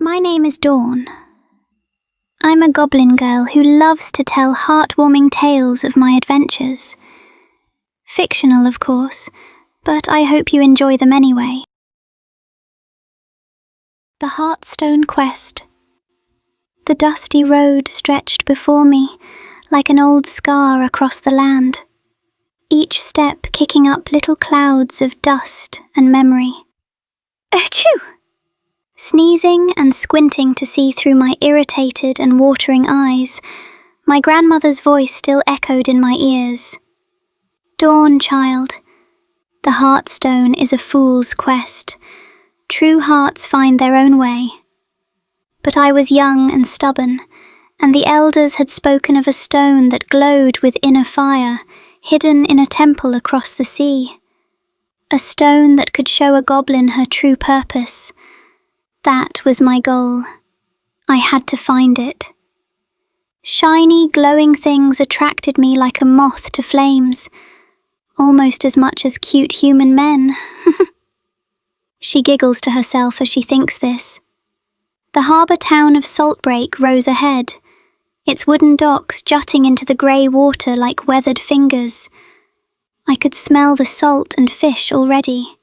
My name is Dawn. I'm a goblin girl who loves to tell heartwarming tales of my adventures. Fictional, of course, but I hope you enjoy them anyway. The Heartstone Quest. The dusty road stretched before me like an old scar across the land, each step kicking up little clouds of dust and memory. Achoo! Sneezing and squinting to see through my irritated and watering eyes, my grandmother's voice still echoed in my ears. Dawn, child. The Heartstone is a fool's quest. True hearts find their own way. But I was young and stubborn, and the elders had spoken of a stone that glowed with inner fire, hidden in a temple across the sea. A stone that could show a goblin her true purpose. That was my goal. I had to find it. Shiny, glowing things attracted me like a moth to flames, almost as much as cute human men. She giggles to herself as she thinks this. The harbour town of Saltbreak rose ahead, its wooden docks jutting into the grey water like weathered fingers. I could smell the salt and fish already.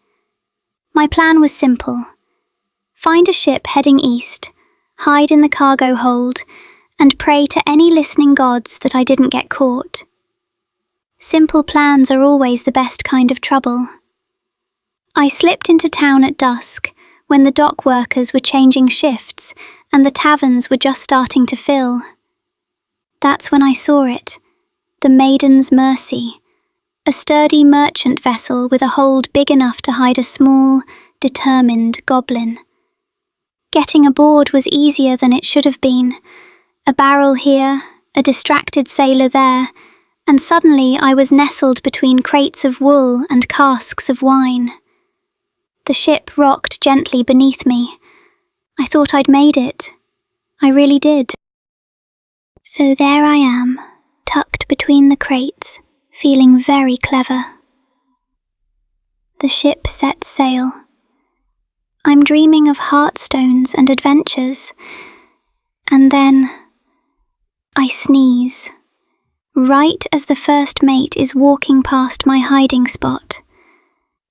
My plan was simple. Find a ship heading east, hide in the cargo hold, and pray to any listening gods that I didn't get caught. Simple plans are always the best kind of trouble. I slipped into town at dusk, when the dock workers were changing shifts and the taverns were just starting to fill. That's when I saw it, the Maiden's Mercy, a sturdy merchant vessel with a hold big enough to hide a small, determined goblin. Getting aboard was easier than it should have been. A barrel here, a distracted sailor there, and suddenly I was nestled between crates of wool and casks of wine. The ship rocked gently beneath me. I thought I'd made it. I really did. So there I am, tucked between the crates, feeling very clever. The ship sets sail. I'm dreaming of heartstones and adventures, and then I sneeze, right as the first mate is walking past my hiding spot.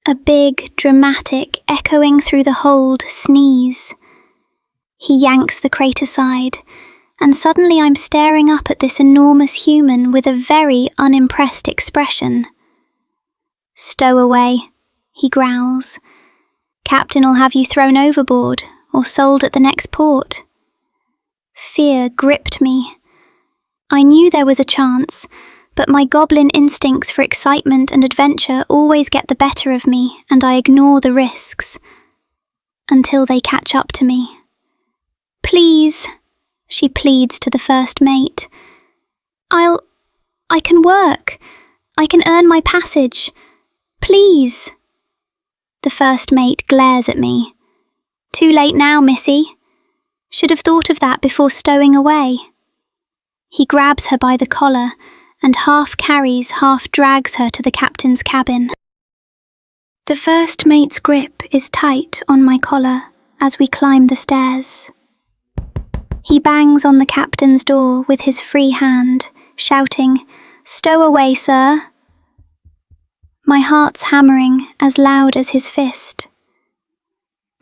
A big, dramatic, echoing through the hold sneeze. He yanks the crate aside, and suddenly I'm staring up at this enormous human with a very unimpressed expression. "Stow-away," he growls. "Captain'll have you thrown overboard or sold at the next port." Fear gripped me. I knew there was a chance, but my goblin instincts for excitement and adventure always get the better of me, and I ignore the risks. Until they catch up to me. "Please," she pleads to the first mate. I can work. I can earn my passage. Please." The first mate glares at me. "Too late now, missy. Should have thought of that before stowing away." He grabs her by the collar and half carries, half drags her to the captain's cabin. The first mate's grip is tight on my collar as we climb the stairs. He bangs on the captain's door with his free hand, shouting, "Stow away, sir." My heart's hammering as loud as his fist.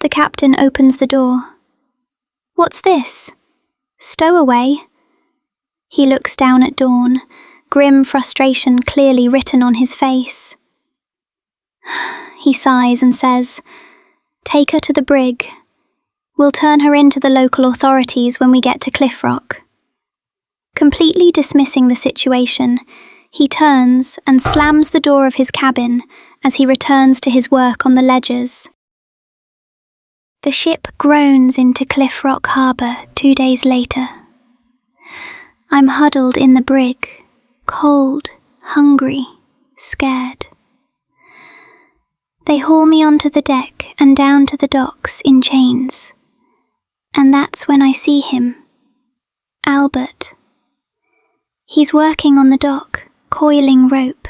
The captain opens the door. "What's this? Stow away?" He looks down at Dawn, grim frustration clearly written on his face. He sighs and says, "Take her to the brig. We'll turn her in to the local authorities when we get to Cliff Rock." Completely dismissing the situation, he turns and slams the door of his cabin as he returns to his work on the ledgers. The ship groans into Cliff Rock Harbour 2 days later. I'm huddled in the brig, cold, hungry, scared. They haul me onto the deck and down to the docks in chains. And that's when I see him, Albert. He's working on the dock, coiling rope.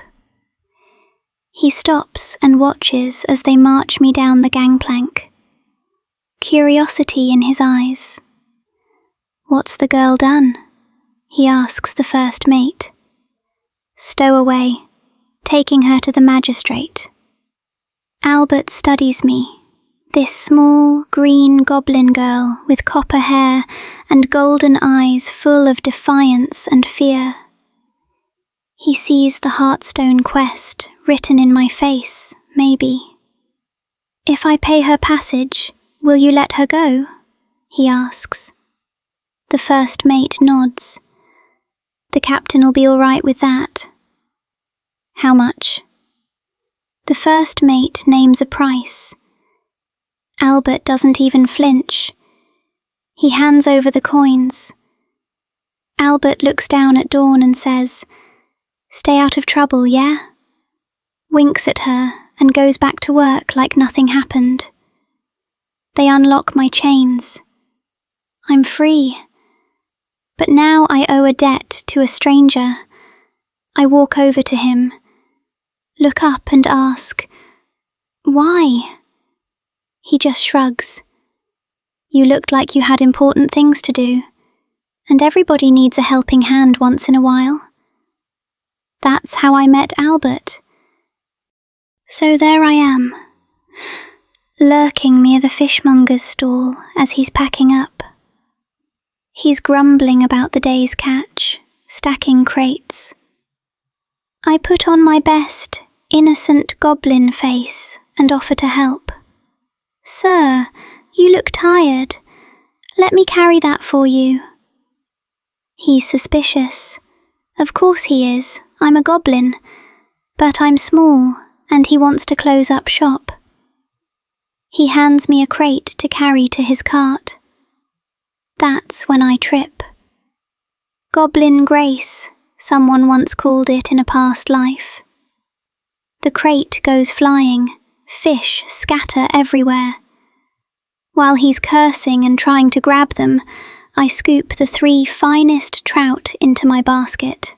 He stops and watches as they march me down the gangplank. curiosity in his eyes. "What's the girl done?" he asks the first mate. "Stow-away, taking her to the magistrate." Albert studies me, this small, green goblin girl with copper hair and golden eyes full of defiance and fear. He sees the Heartstone Quest written in my face, maybe. "If I pay her passage, will you let her go?" he asks. The first mate nods. "The captain'll be all right with that." "How much?" The first mate names a price. Albert doesn't even flinch. He hands over the coins. Albert looks down at Dawn and says, "Stay out of trouble, yeah?" Winks at her and goes back to work like nothing happened. They unlock my chains. I'm free. But now I owe a debt to a stranger. I walk over to him, look up and ask, "Why?" He just shrugs. "You looked like you had important things to do, and everybody needs a helping hand once in a while." That's how I met Albert. So there I am, lurking near the fishmonger's stall as he's packing up. He's grumbling about the day's catch, stacking crates. I put on my best, innocent goblin face and offer to help. "Sir, you look tired. Let me carry that for you." He's suspicious. Of course he is. I'm a goblin. But I'm small, and he wants to close up shop. He hands me a crate to carry to his cart. That's when I trip. Goblin grace, someone once called it in a past life. The crate goes flying, fish scatter everywhere. While he's cursing and trying to grab them, I scoop the 3 finest trout into my basket.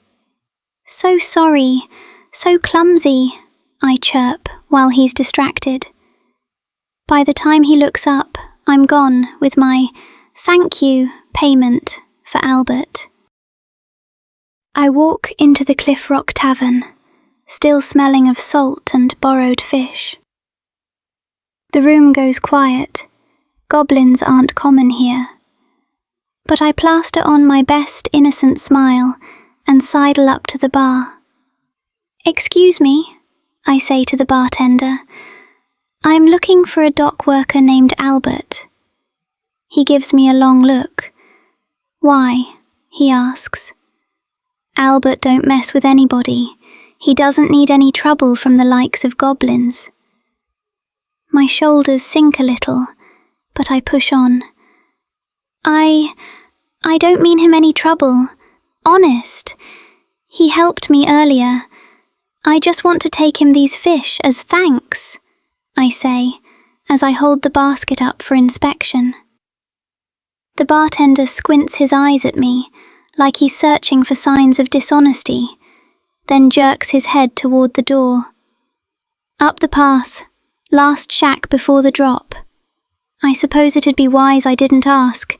"So sorry, so clumsy," I chirp while he's distracted. By the time he looks up, I'm gone with my "thank you" payment for Albert. I walk into the Cliff Rock Tavern, still smelling of salt and borrowed fish. The room goes quiet. Goblins aren't common here. But I plaster on my best innocent smile and sidle up to the bar. "Excuse me," I say to the bartender. "I'm looking for a dock worker named Albert." He gives me a long look. "Why?" he asks. "Albert don't mess with anybody. He doesn't need any trouble from the likes of goblins." My shoulders sink a little, but I push on. I don't mean him any trouble. Honest. He helped me earlier. I just want to take him these fish as thanks," I say, as I hold the basket up for inspection. The bartender squints his eyes at me, like he's searching for signs of dishonesty, then jerks his head toward the door. Up the path, last shack before the drop. I suppose it'd be wise I didn't ask,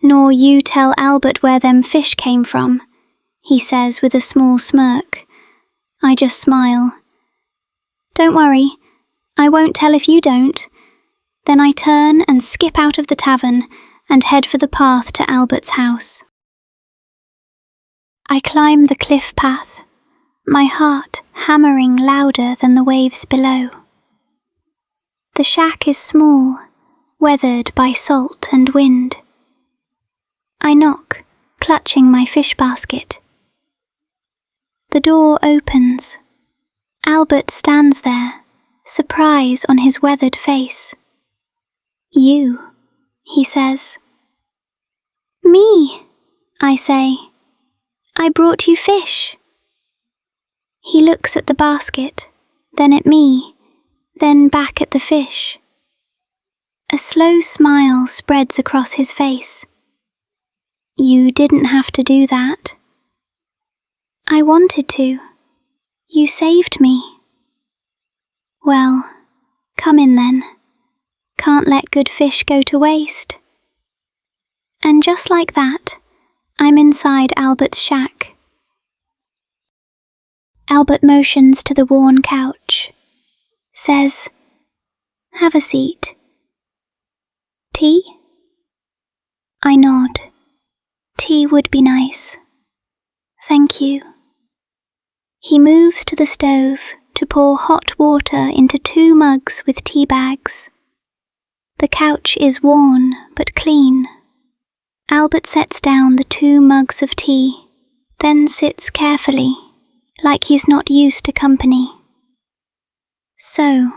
nor you tell Albert where them fish came from, he says with a small smirk. I just smile. "Don't worry, I won't tell if you don't." Then I turn and skip out of the tavern and head for the path to Albert's house. I climb the cliff path, my heart hammering louder than the waves below. The shack is small, weathered by salt and wind. I knock, clutching my fish basket. The door opens. Albert stands there, surprise on his weathered face. "You," he says. "Me," I say. "I brought you fish." He looks at the basket, then at me, then back at the fish. A slow smile spreads across his face. "You didn't have to do that." "I wanted to. You saved me." "Well, come in then. Can't let good fish go to waste. And just like that, I'm inside Albert's shack. Albert motions to the worn couch, says, "Have a seat." "Tea?" I nod. Tea would be nice. Thank you. He moves to the stove to pour hot water into 2 mugs with tea bags. The couch is worn but clean. Albert sets down the 2 mugs of tea, then sits carefully, like he's not used to company. So,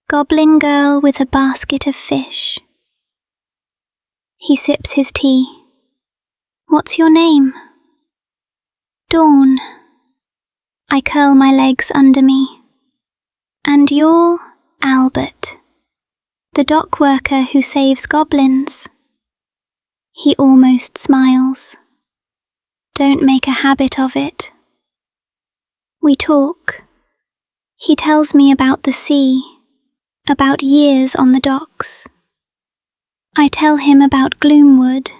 Goblin girl with a basket of fish. He sips his tea. "What's your name?" "Dawn." I curl my legs under me. "And you're Albert, the dock worker who saves goblins." He almost smiles. "Don't make a habit of it." We talk. He tells me about the sea, about years on the docks. I tell him about Gloomwood,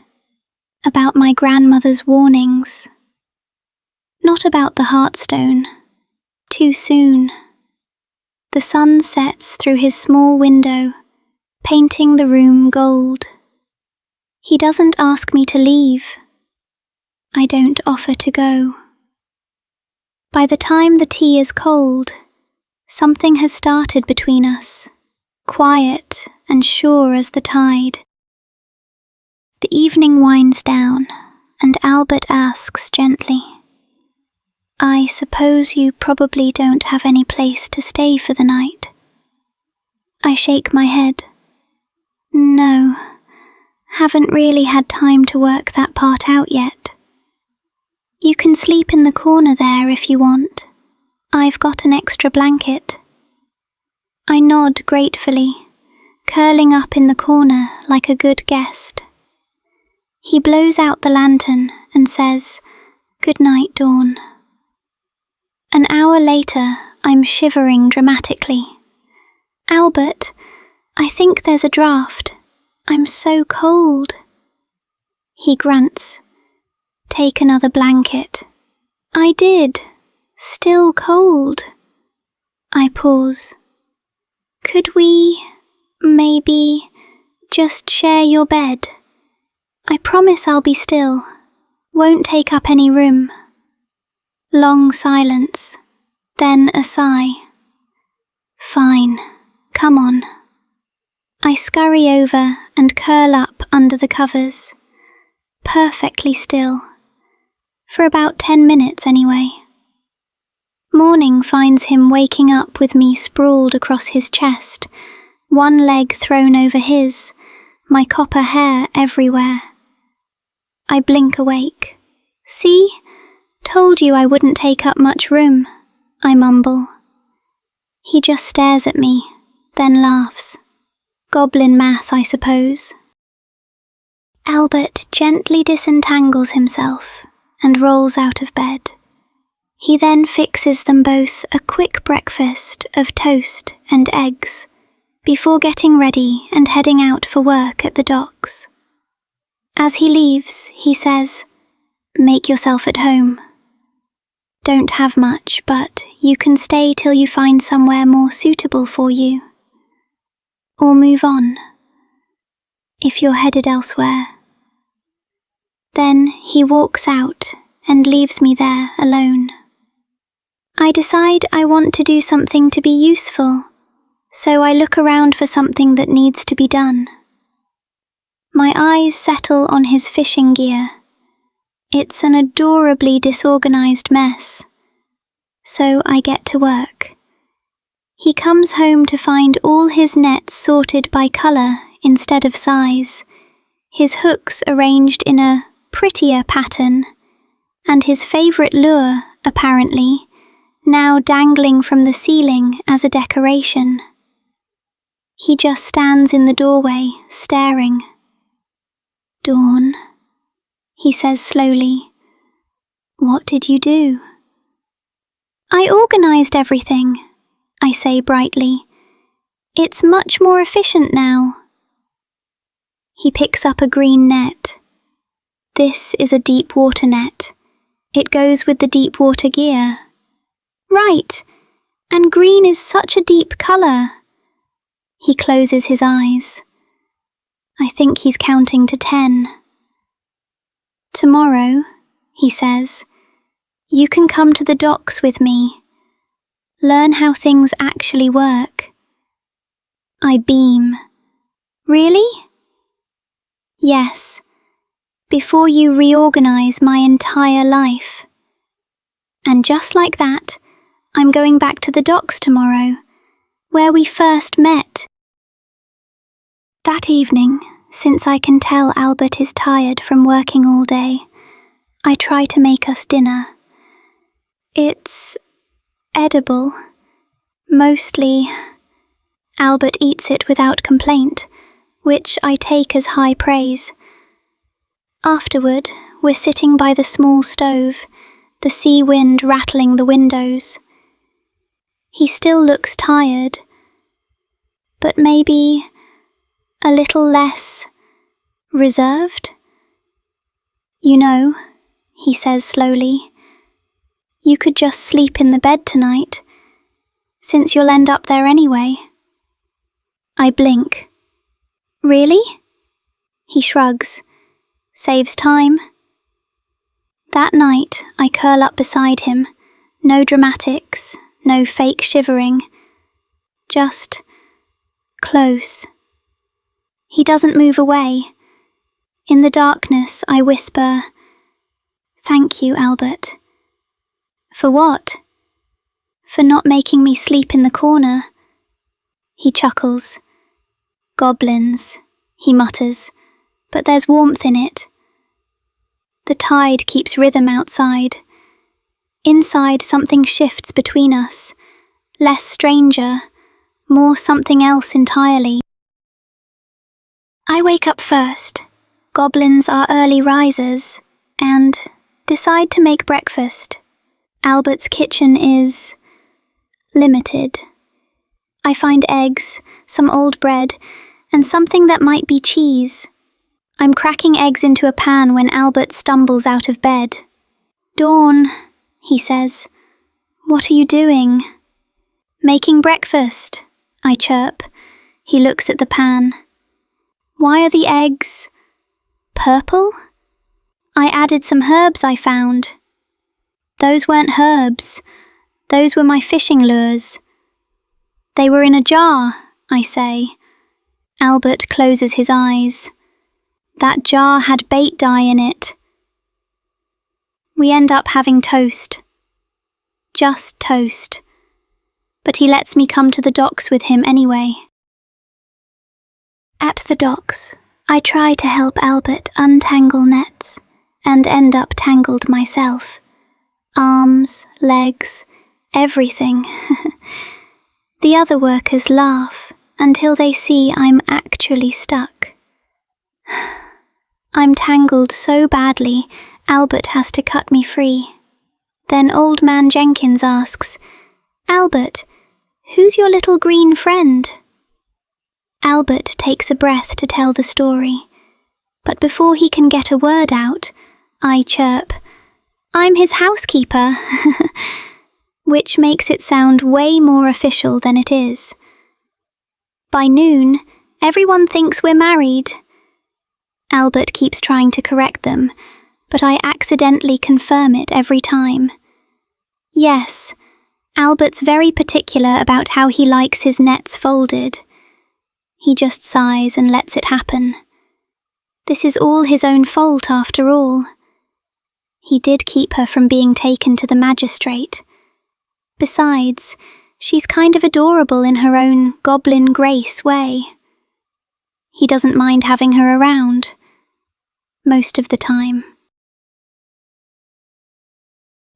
about my grandmother's warnings. Not about the Heartstone. Too soon. The sun sets through his small window, painting the room gold. He doesn't ask me to leave. I don't offer to go. By the time the tea is cold, something has started between us, quiet and sure as the tide. The evening winds down, and Albert asks gently, "I suppose you probably don't have any place to stay for the night?" I shake my head. "No, haven't really had time to work that part out yet. You can sleep in the corner there if you want. I've got an extra blanket." I nod gratefully, curling up in the corner like a good guest. He blows out the lantern and says, "Good night, Dawn." An hour later, I'm shivering dramatically. "Albert, I think there's a draft. I'm so cold." He grunts. "Take another blanket." I did. Still cold. I pause. "Could we, maybe, just share your bed? I promise I'll be still. Won't take up any room." Long silence, then a sigh. "Fine, come on." I scurry over and curl up under the covers, perfectly still, for about 10 minutes anyway. Morning finds him waking up with me sprawled across his chest, one leg thrown over his, my copper hair everywhere. I blink awake. "See? Told you I wouldn't take up much room," I mumble. He just stares at me, then laughs. Goblin math, I suppose. Albert gently disentangles himself and rolls out of bed. He then fixes them both a quick breakfast of toast and eggs before getting ready and heading out for work at the docks. As he leaves, he says, "Make yourself at home. Don't have much, but you can stay till you find somewhere more suitable for you. Or move on, if you're headed elsewhere." Then he walks out and leaves me there alone. I decide I want to do something to be useful, so I look around for something that needs to be done. My eyes settle on his fishing gear. It's an adorably disorganized mess. So I get to work. He comes home to find all his nets sorted by colour instead of size, his hooks arranged in a prettier pattern, and his favourite lure, apparently, now dangling from the ceiling as a decoration. He just stands in the doorway, staring. "Dawn," he says slowly, "what did you do?" "I organised everything," I say brightly. It's much more efficient now. He picks up a green net. This is a deep water net. It goes with the deep water gear. Right, and green is such a deep colour. He closes his eyes. I think he's counting to 10. Tomorrow, he says, you can come to the docks with me. Learn how things actually work. I beam. Really? Yes, before you reorganize my entire life. And just like that, I'm going back to the docks tomorrow, where we first met. That evening, since I can tell Albert is tired from working all day, I try to make us dinner. It's edible. Mostly, Albert eats it without complaint, which I take as high praise. Afterward, we're sitting by the small stove, the sea wind rattling the windows. He still looks tired, but maybe a little less reserved. You know, he says slowly, you could just sleep in the bed tonight, since you'll end up there anyway. I blink. Really? He shrugs. Saves time. That night, I curl up beside him. No dramatics, no fake shivering. Just close. He doesn't move away. In the darkness, I whisper, "Thank you, Albert." For what? For not making me sleep in the corner. He chuckles. Goblins, he mutters, but there's warmth in it. The tide keeps rhythm outside. Inside, something shifts between us. Less stranger, more something else entirely. I wake up first. Goblins are early risers, and decide to make breakfast. Albert's kitchen is limited. I find eggs, some old bread, and something that might be cheese. I'm cracking eggs into a pan when Albert stumbles out of bed. "Dawn," he says. "What are you doing?" "Making breakfast," I chirp. He looks at the pan. "Why are the eggs purple?" "I added some herbs I found." "Those weren't herbs. Those were my fishing lures." "They were in a jar," I say. Albert closes his eyes. That jar had bait dye in it. We end up having toast. Just toast. But he lets me come to the docks with him anyway. At the docks, I try to help Albert untangle nets and end up tangled myself. Arms, legs, everything. The other workers laugh until they see I'm actually stuck. I'm tangled so badly, Albert has to cut me free. Then Old Man Jenkins asks, "Albert, who's your little green friend?" Albert takes a breath to tell the story, but before he can get a word out, I chirp, "I'm his housekeeper," which makes it sound way more official than it is. By noon, everyone thinks we're married. Albert keeps trying to correct them, but I accidentally confirm it every time. Yes, Albert's very particular about how he likes his nets folded. He just sighs and lets it happen. This is all his own fault after all. He did keep her from being taken to the magistrate. Besides, she's kind of adorable in her own Goblin Grace way. He doesn't mind having her around. Most of the time.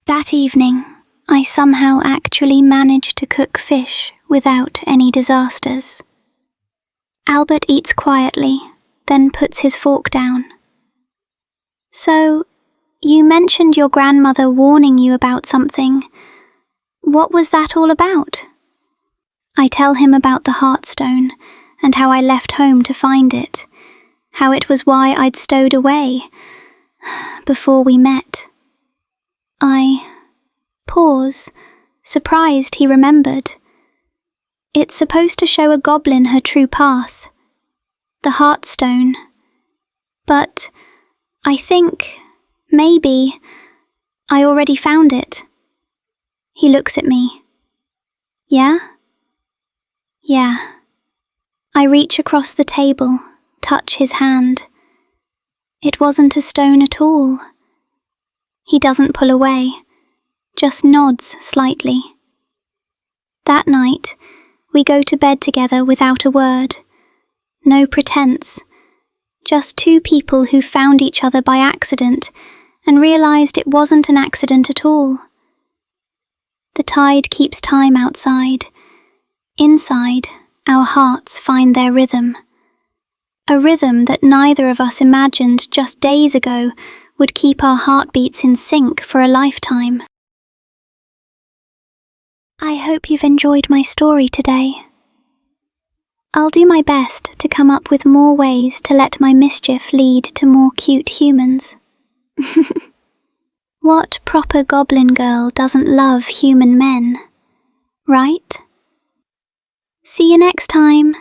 That evening, I somehow actually managed to cook fish without any disasters. Albert eats quietly, then puts his fork down. "So, you mentioned your grandmother warning you about something. What was that all about?" I tell him about the Heartstone and how I left home to find it, how it was why I'd stowed away before we met. I pause, surprised he remembered. It's supposed to show a goblin her true path, the Heartstone. But I think, maybe, I already found it. He looks at me. Yeah? Yeah. I reach across the table, touch his hand. It wasn't a stone at all. He doesn't pull away, just nods slightly. That night, we go to bed together without a word. No pretense. Just two people who found each other by accident and realized it wasn't an accident at all. The tide keeps time outside. Inside, our hearts find their rhythm. A rhythm that neither of us imagined just days ago would keep our heartbeats in sync for a lifetime. I hope you've enjoyed my story today. I'll do my best to come up with more ways to let my mischief lead to more cute humans. What proper goblin girl doesn't love human men, right? See you next time.